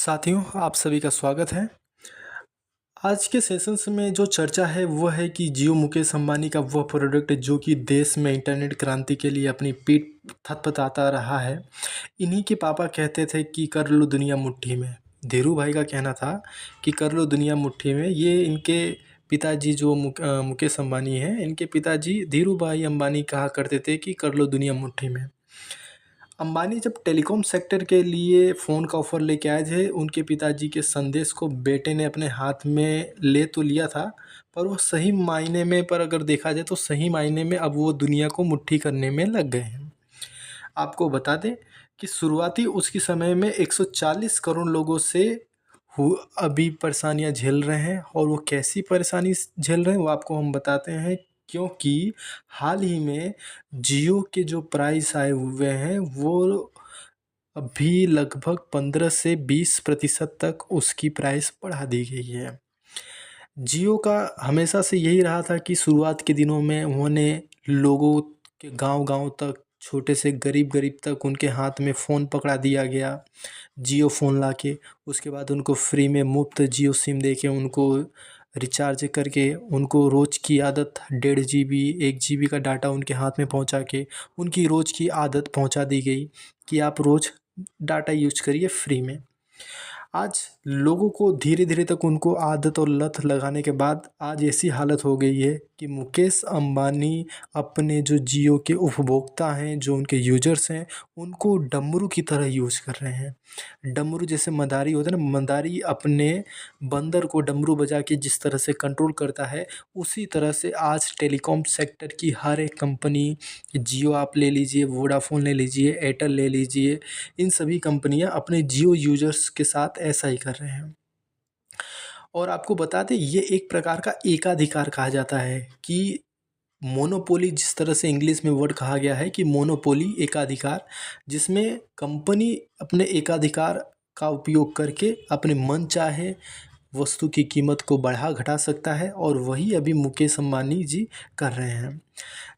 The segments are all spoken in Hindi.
साथियों, आप सभी का स्वागत है। आज के सेशंस में जो चर्चा है वो है कि जियो मुकेश अंबानी का वह प्रोडक्ट जो कि देश में इंटरनेट क्रांति के लिए अपनी पीठ थपथपाता रहा है। इन्हीं के पापा कहते थे कि कर लो दुनिया मुट्ठी में। धीरू भाई का कहना था कि कर लो दुनिया मुट्ठी में। ये इनके पिताजी जो मुकेश अंबानी हैं, इनके पिताजी धीरू भाई अंबानी कहा करते थे कि कर लो दुनिया मुट्ठी में। अंबानी जब टेलीकॉम सेक्टर के लिए फ़ोन का ऑफ़र लेके आए थे, उनके पिताजी के संदेश को बेटे ने अपने हाथ में ले तो लिया था, पर वो सही मायने में पर अगर देखा जाए तो सही मायने में अब वो दुनिया को मुट्ठी करने में लग गए हैं। आपको बता दें कि शुरुआती उसके समय में 140 करोड़ लोगों से हु अभी परेशानियाँ झेल रहे हैं और वो कैसी परेशानी झेल रहे हैं वो आपको हम बताते हैं, क्योंकि हाल ही में जियो के जो प्राइस आए हुए हैं वो अभी लगभग 15 से 20% तक उसकी प्राइस बढ़ा दी गई है। जियो का हमेशा से यही रहा था कि शुरुआत के दिनों में उन्होंने लोगों के गांव-गांव तक, छोटे से गरीब-गरीब तक उनके हाथ में फ़ोन पकड़ा दिया गया, जियो फ़ोन लाके। उसके बाद उनको फ्री में मुफ़्त जियो सिम देके उनको रिचार्ज करके उनको रोज़ की आदत 1.5 जीबी 1 जीबी का डाटा उनके हाथ में पहुंचा के उनकी रोज़ की आदत पहुंचा दी गई कि आप रोज़ डाटा यूज़ करिए फ्री में। आज लोगों को धीरे-धीरे तक उनको आदत और लत लगाने के बाद आज ऐसी हालत हो गई है कि मुकेश अंबानी अपने जो जियो के उपभोक्ता हैं, जो उनके यूज़र्स हैं, उनको डमरू की तरह यूज़ कर रहे हैं। डमरू जैसे मदारी होता है ना, मदारी अपने बंदर को डमरू बजा के जिस तरह से कंट्रोल करता है, उसी तरह से आज टेलीकॉम सेक्टर की हर एक कंपनी, जियो आप ले लीजिए, वोडाफ़ोन ले लीजिए, एयरटेल ले लीजिए, इन सभी कंपनियां अपने जियो यूज़र्स के साथ ऐसा ही कर रहे हैं। और आपको बता दें ये एक प्रकार का एकाधिकार कहा जाता है कि मोनोपोली, जिस तरह से इंग्लिश में वर्ड कहा गया है कि मोनोपोली एकाधिकार, जिसमें कंपनी अपने एकाधिकार का उपयोग करके अपने मन चाहे वस्तु की कीमत को बढ़ा घटा सकता है, और वही अभी मुकेश अंबानी जी कर रहे हैं।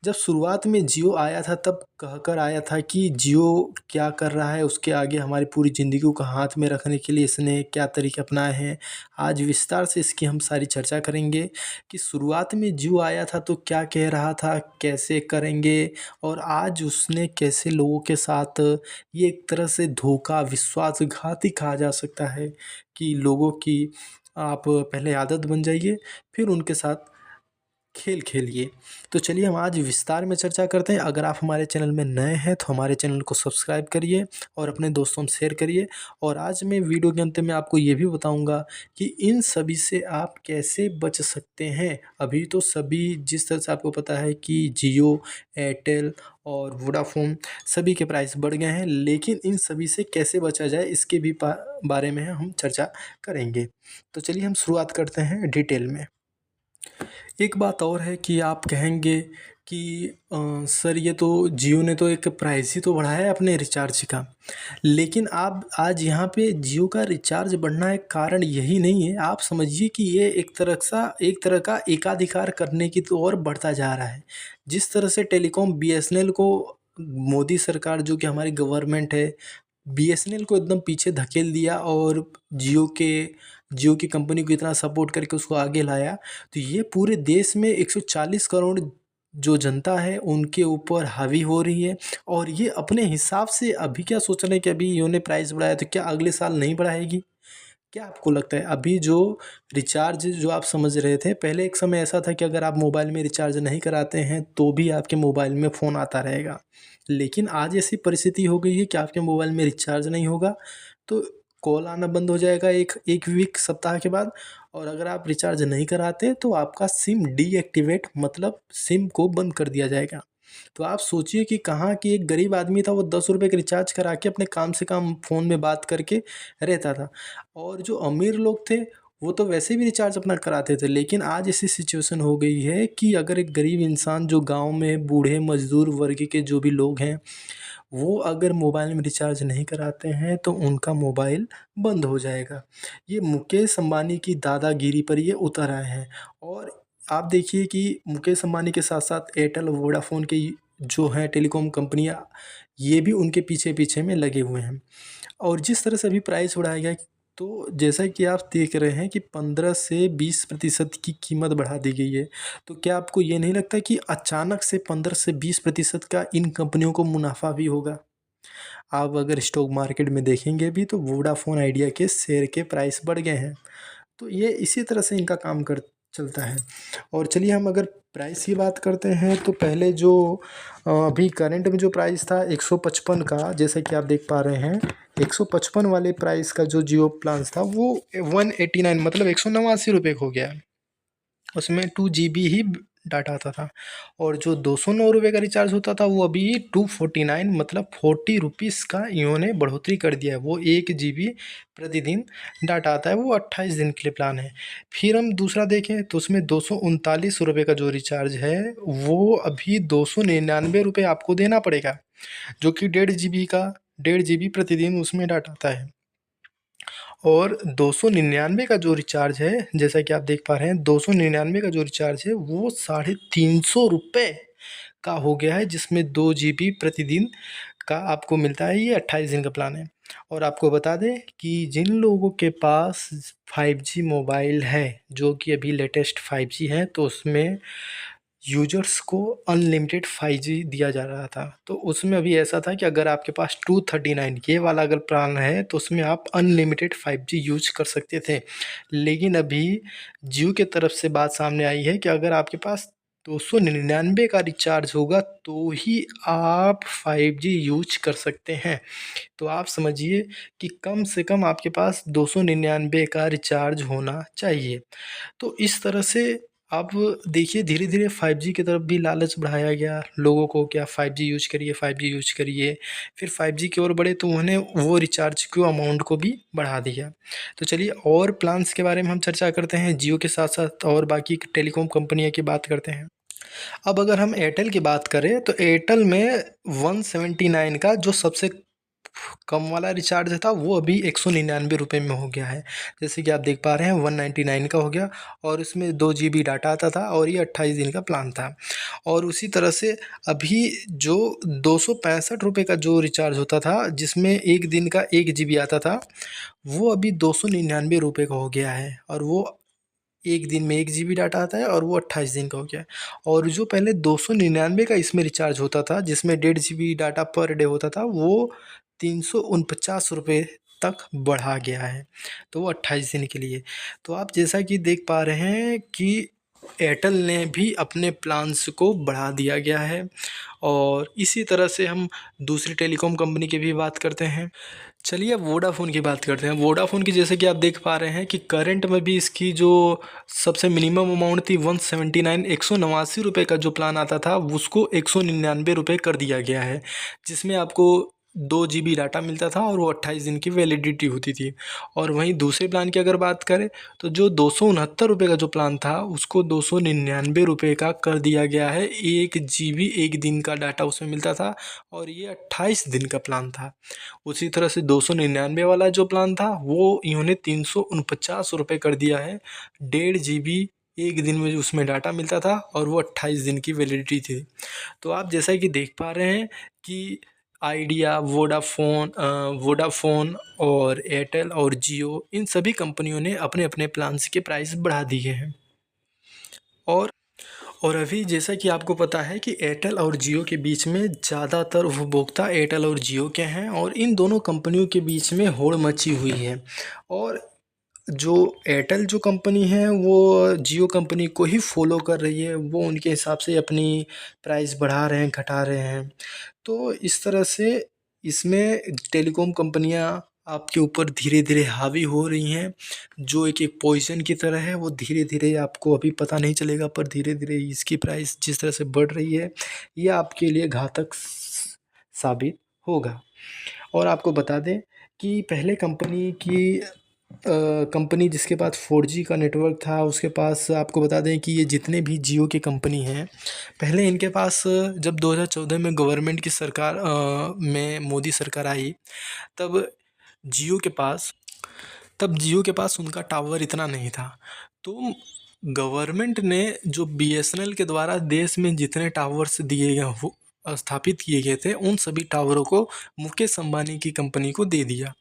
जब शुरुआत में जियो आया था तब कहकर आया था कि जियो क्या कर रहा है, उसके आगे हमारी पूरी ज़िंदगी को हाथ में रखने के लिए इसने क्या तरीके अपनाए हैं। आज विस्तार से इसकी हम सारी चर्चा करेंगे कि शुरुआत में जियो आया था तो क्या कह रहा था, कैसे करेंगे, और आज उसने कैसे लोगों के साथ ये एक तरह से धोखा, विश्वासघाती कहा जा सकता है कि लोगों की आप पहले आदत बन जाइए, फिर उनके साथ खेल खेलिए। तो चलिए हम आज विस्तार में चर्चा करते हैं। अगर आप हमारे चैनल में नए हैं तो हमारे चैनल को सब्सक्राइब करिए और अपने दोस्तों में शेयर करिए। और आज मैं वीडियो के अंत में आपको ये भी बताऊंगा कि इन सभी से आप कैसे बच सकते हैं। अभी तो सभी, जिस तरह से आपको पता है कि जियो, एयरटेल और वोडाफोन सभी के प्राइस बढ़ गए हैं, लेकिन इन सभी से कैसे बचा जाए इसके भी बारे में हम चर्चा करेंगे। तो चलिए हम शुरुआत करते हैं डिटेल में। एक बात और है कि आप कहेंगे कि सर ये तो जियो ने तो एक प्राइस ही तो बढ़ाया है अपने रिचार्ज का। लेकिन आप आज यहाँ पे जियो का रिचार्ज बढ़ना एक कारण यही नहीं है। आप समझिए कि ये एक तरह का एकाधिकार करने की तो ओर बढ़ता जा रहा है। जिस तरह से टेलीकॉम बीएसएनएल को मोदी सरकार, जो कि हमारी गवर्नमेंट है, बीएसएनएल को एकदम पीछे धकेल दिया और जियो की कंपनी को इतना सपोर्ट करके उसको आगे लाया। तो ये पूरे देश में 140 करोड़ जो जनता है उनके ऊपर हावी हो रही है, और ये अपने हिसाब से अभी क्या सोच रहे हैं कि अभी इन्होंने प्राइस बढ़ाया तो क्या अगले साल नहीं बढ़ाएगी? क्या आपको लगता है अभी जो रिचार्ज जो आप समझ रहे थे, पहले एक समय ऐसा था कि अगर आप मोबाइल में रिचार्ज नहीं कराते हैं तो भी आपके मोबाइल में फ़ोन आता रहेगा। लेकिन आज ऐसी परिस्थिति हो गई है कि आपके मोबाइल में रिचार्ज नहीं होगा तो कॉल आना बंद हो जाएगा एक एक वीक, सप्ताह के बाद। और अगर आप रिचार्ज नहीं कराते तो आपका सिम डीएक्टिवेट, मतलब सिम को बंद कर दिया जाएगा। तो आप सोचिए कि कहाँ कि एक गरीब आदमी था, वो 10 रुपए का रिचार्ज करा के अपने काम से काम फ़ोन में बात करके रहता था। और जो अमीर लोग थे वो तो वैसे भी रिचार्ज अपना कराते थे। लेकिन आज ऐसी सिचुएशन हो गई है कि अगर एक गरीब इंसान जो गाँव में बूढ़े मज़दूर वर्ग के जो भी लोग हैं, वो अगर मोबाइल में रिचार्ज नहीं कराते हैं तो उनका मोबाइल बंद हो जाएगा। ये मुकेश अंबानी की दादागिरी पर ये उतर आए हैं। और आप देखिए कि मुकेश अंबानी के साथ-साथ एयरटेल और वोडाफ़ोन के जो हैं टेलीकॉम कंपनियाँ, ये भी उनके पीछे-पीछे में लगे हुए हैं। और जिस तरह से अभी प्राइस बढ़ाया गया है, तो जैसा कि आप देख रहे हैं कि 15 से 20% की कीमत बढ़ा दी गई है। तो क्या आपको ये नहीं लगता कि अचानक से 15 से 20% का इन कंपनियों को मुनाफ़ा भी होगा? आप अगर स्टॉक मार्केट में देखेंगे भी तो वोडाफ़ोन आइडिया के शेयर के प्राइस बढ़ गए हैं। तो ये इसी तरह से इनका काम कर चलता है। और चलिए हम अगर प्राइस की बात करते हैं तो पहले जो अभी करंट में जो प्राइस था 155 का, जैसा कि आप देख पा रहे हैं 155 वाले प्राइस का जो जियो प्लान्स था वो 189 मतलब 189 रुपये हो गया है। उसमें 2 GB ही डाटा आता था। और जो 209 रुपये का रिचार्ज होता था वो अभी 249 मतलब 40 रुपीज़ का इन्होंने बढ़ोतरी कर दिया है। वो 1 GB प्रतिदिन डाटा आता है, वो 28 दिन के लिए प्लान है। फिर हम दूसरा देखें तो उसमें 239 रुपये का जो रिचार्ज है वो अभी 299 रुपये आपको देना पड़ेगा, जो कि 1.5 GB प्रतिदिन उसमें डाटा आता है। और 299 का जो रिचार्ज है, जैसा कि आप देख पा रहे हैं 299 का जो रिचार्ज है वो 350 रुपये का हो गया है, जिसमें 2 GB प्रतिदिन का आपको मिलता है। ये 28 दिन का प्लान है। और आपको बता दें कि जिन लोगों के पास 5G मोबाइल है, जो कि अभी लेटेस्ट 5G है, तो उसमें यूजर्स को अनलिमिटेड 5G दिया जा रहा था। तो उसमें अभी ऐसा था कि अगर आपके पास 239 ये वाला अगर प्लान है तो उसमें आप अनलिमिटेड 5G यूज कर सकते थे। लेकिन अभी जियो की तरफ से बात सामने आई है कि अगर आपके पास 299 का रिचार्ज होगा तो ही आप 5G यूज कर सकते हैं। तो आप समझिए कि कम से कम आपके पास 299 का रिचार्ज होना चाहिए। तो इस तरह से आप देखिए धीरे-धीरे 5G की तरफ भी लालच बढ़ाया गया लोगों को, कि आप 5G यूज़ करिए, 5G यूज़ करिए। फिर 5G की ओर बढ़े तो उन्होंने वो रिचार्ज के अमाउंट को भी बढ़ा दिया। तो चलिए और प्लान्स के बारे में हम चर्चा करते हैं, जियो के साथ-साथ और बाकी टेलीकॉम कंपनियों की बात करते हैं। अब अगर हम एयरटेल की बात करें तो एयरटेल में 179 का जो सबसे कम वाला रिचार्ज था वो अभी 199 रुपये में हो गया है। जैसे कि आप देख पा रहे हैं 199 का हो गया, और इसमें 2 GB डाटा आता था और ये 28 दिन का प्लान था। और उसी तरह से अभी जो 265 रुपये का जो रिचार्ज होता था, जिसमें एक दिन का 1 GB आता था, वो अभी 299 रुपये का हो गया है। और वो एक दिन में 1 GB डाटा आता है और वो 28 दिन का हो गया है। और जो पहले 299 का इसमें रिचार्ज होता था, जिसमें 1.5 GB डाटा पर डे होता था, वो 349 रुपये तक बढ़ा गया है। तो वो 28 दिन के लिए। तो आप जैसा कि देख पा रहे हैं कि एयरटेल ने भी अपने प्लान्स को बढ़ा दिया गया है। और इसी तरह से हम दूसरी टेलीकॉम कंपनी की भी बात करते हैं। चलिए अब वोडाफ़ोन की बात करते हैं। वोडाफ़ोन की जैसे कि आप देख पा रहे हैं कि करंट में भी इसकी जो सबसे मिनिमम अमाउंट थी 179 189 रुपये का जो प्लान आता था, उसको 199 रुपये कर दिया गया है, जिसमें आपको 2 GB डाटा मिलता था और वो 28 दिन की वैलिडिटी होती थी। और वहीं दूसरे प्लान की अगर बात करें तो जो 269 रुपये का जो प्लान था उसको 299 रुपये का कर दिया गया है। 1 GB एक दिन का डाटा उसमें मिलता था और ये 28 दिन का प्लान था। उसी तरह से 299 वाला जो प्लान था वो इन्होंने 349 रुपये कर दिया है। 1.5 GB एक दिन में जो उसमें डाटा मिलता था और वो 28 दिन की वैलिडिटी थी। तो आप जैसा कि देख पा रहे हैं कि आइडिया, वोडाफ़ोन और एयरटेल और जियो, इन सभी कंपनियों ने अपने-अपने प्लान्स के प्राइस बढ़ा दिए हैं। और और अभी जैसा कि आपको पता है कि एयरटेल और जियो के बीच में ज़्यादातर उपभोक्ता एयरटेल और जियो के हैं, और इन दोनों कंपनियों के बीच में होड़ मची हुई है। और जो एयरटेल जो कंपनी है वो जियो कंपनी को ही फॉलो कर रही है, वो उनके हिसाब से अपनी प्राइस बढ़ा रहे हैं, घटा रहे हैं। तो इस तरह से इसमें टेलीकॉम कंपनियां आपके ऊपर धीरे धीरे हावी हो रही हैं, जो एक एक पॉइजन की तरह है। वो धीरे धीरे आपको अभी पता नहीं चलेगा, पर धीरे धीरे इसकी प्राइस जिस तरह से बढ़ रही है ये आपके लिए घातक साबित होगा। और आपको बता दें कि पहले कंपनी जिसके पास 4G का नेटवर्क था, उसके पास आपको बता दें कि ये जितने भी जियो की कंपनी हैं, पहले इनके पास जब 2014 में गवर्नमेंट की सरकार में मोदी सरकार आई, तब जियो के पास तब जियो के पास उनका टावर इतना नहीं था। तो गवर्नमेंट ने जो BSNL के द्वारा देश में जितने टावर्स दिए गए स्थापित किए गए थे उन सभी टावरों को मुकेश अंबानी की कंपनी को दे दिया।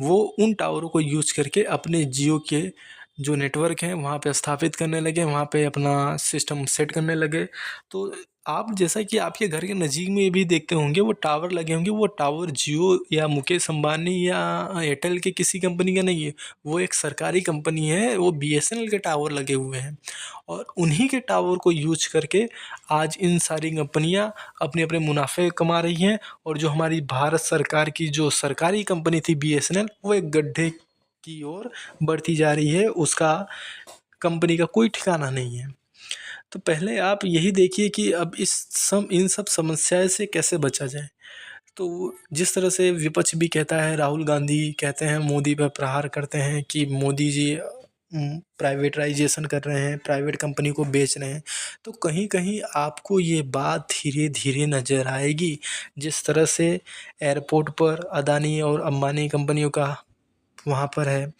वो उन टावरों को यूज करके अपने जियो के जो नेटवर्क हैं वहाँ पे स्थापित करने लगे, वहाँ पे अपना सिस्टम सेट करने लगे। तो आप जैसा कि आपके घर के नज़दीक में भी देखते होंगे वो टावर लगे होंगे, वो टावर जियो या मुकेश अंबानी या एयरटेल के किसी कंपनी का नहीं है, वो एक सरकारी कंपनी है, वो बीएसएनएल के टावर लगे हुए हैं। और उन्हीं के टावर को यूज करके आज इन सारी कंपनियां अपने अपने मुनाफे कमा रही हैं, और जो हमारी भारत सरकार की जो सरकारी कंपनी थी बीएसएनएल, वो एक गड्ढे की ओर बढ़ती जा रही है, उसका कंपनी का कोई ठिकाना नहीं है। तो पहले आप यही देखिए कि अब इन सब समस्याएं से कैसे बचा जाए। तो जिस तरह से विपक्ष भी कहता है, राहुल गांधी कहते हैं, मोदी पर प्रहार करते हैं कि मोदी जी प्राइवेटाइजेशन कर रहे हैं, प्राइवेट कंपनी को बेच रहे हैं। तो कहीं कहीं आपको ये बात धीरे धीरे नज़र आएगी। जिस तरह से एयरपोर्ट पर अदानी और अंबानी कंपनियों का वहाँ पर है,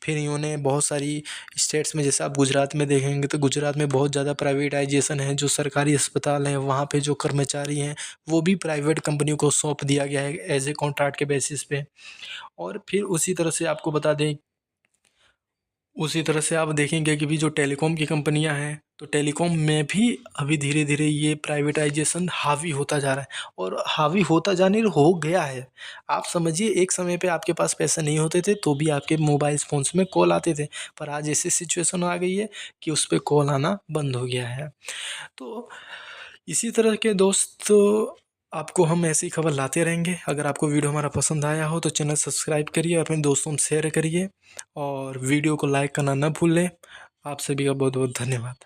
फिर इन्होंने बहुत सारी स्टेट्स में, जैसे आप गुजरात में देखेंगे तो गुजरात में बहुत ज़्यादा प्राइवेटाइजेशन है। जो सरकारी अस्पताल हैं वहाँ पे जो कर्मचारी हैं वो भी प्राइवेट कंपनियों को सौंप दिया गया है एज ए कॉन्ट्रैक्ट के बेसिस पे। और फिर उसी तरह से आपको बता दें, उसी तरह से आप देखेंगे कि भी जो टेलीकॉम की कंपनियां हैं, तो टेलीकॉम में भी अभी धीरे धीरे ये प्राइवेटाइजेशन हावी होता जा रहा है, और हावी होता जाने हो गया है। आप समझिए, एक समय पे आपके पास पैसे नहीं होते थे तो भी आपके मोबाइल फ़ोन्स में कॉल आते थे, पर आज ऐसी सिचुएशन आ गई है कि उस पे कॉल आना बंद हो गया है। तो इसी तरह के दोस्त आपको हम ऐसी खबर लाते रहेंगे। अगर आपको वीडियो हमारा पसंद आया हो तो चैनल सब्सक्राइब करिए, अपने दोस्तों में शेयर करिए, और वीडियो को लाइक करना न भूलें। आप सभी का बहुत बहुत धन्यवाद।